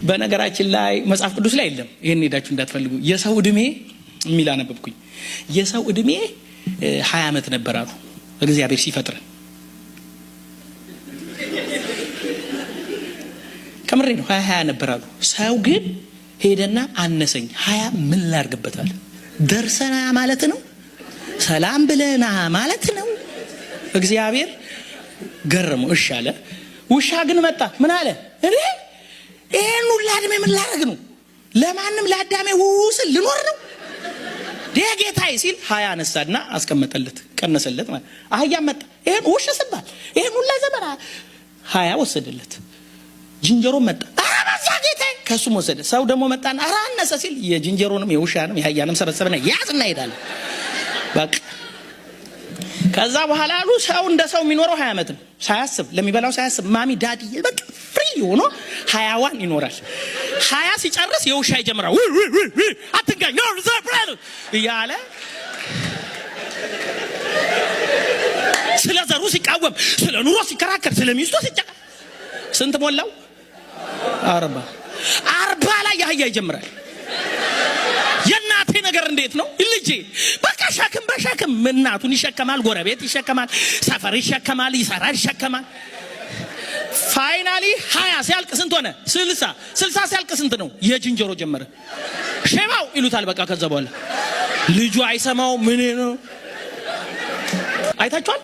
በነገራችን ላይ መጽሐፍ ቅዱስ ላይ የለም። ይሄን ሄዳችሁ እንዳትፈልጉ። የሰው እድሜ የሚል አነበብኩኝ። የሰው እድሜ 20 ዓመት ነበር አሉ እግዚአብሔር ሲፈጥር። ከምሬ ነው 20 ነበር አሉ። ሰው ግን ሄደና አነሰኝ 20 ምን ላርግበታል? ደርሰና ማለት ነው፣ ሰላም ብለና ማለት ነው። እግዚአብሔር ገረመው፣ እሺ አለ። ውሻ ግን መጣ። ምን አለ? እኔ ይሄን ሁሉ እድሜ ምን ላረግ ነው? ለማንም ለአዳሜ ውስል ልኖር ነው ጌታዬ ሲል 20 አነሳና አስቀመጠለት፣ ቀነሰለት ማለት። አህያ መጣ። ይሄን ውሽ ስባል ይሄን ሁሉ ዘመን 20 ወሰደለት። ጅንጀሮ መጣ። አራባዛ ጌታዬ ከሱም ወሰደ። ሰው ደግሞ መጣና አራነሰ ሲል የጅንጀሮንም የውሻንም የአህያንም ሰበሰበና ያዝና ሄዳለ። በቃ ከዛ በኋላ አሉ ሰው እንደ ሰው የሚኖረው 20 ዓመት ነው። ሳያስብ ለሚበላው ሳያስብ ማሚ ዳዲ በቃ ፍሪ ሆኖ 20 ይኖራል። 20 ሲጨርስ የውሻ ይጀምራል። አትንጋኝ ነው ዘብራል እያለ ስለ ዘሩ ሲቃወም፣ ስለ ኑሮ ሲከራከር፣ ስለ ሚስቱ ሲጨቃ ስንት ሞላው? 40 ላይ ያህያ ይጀምራል። የእናቴ ነገር እንዴት ነው ልጄ? በቃ ሸክም በሸክም እናቱን ይሸከማል፣ ጎረቤት ይሸከማል፣ ሰፈር ይሸከማል፣ ይሰራል፣ ይሸከማል። ፋይናሊ 20 ሲያልቅ ስንት ሆነ? 60 ሲያልቅ ስንት ነው? የጅንጀሮ ጀመረ። ሼባው ይሉታል። በቃ ከዛ በኋላ ልጁ አይሰማው ምን ነው። አይታችኋል?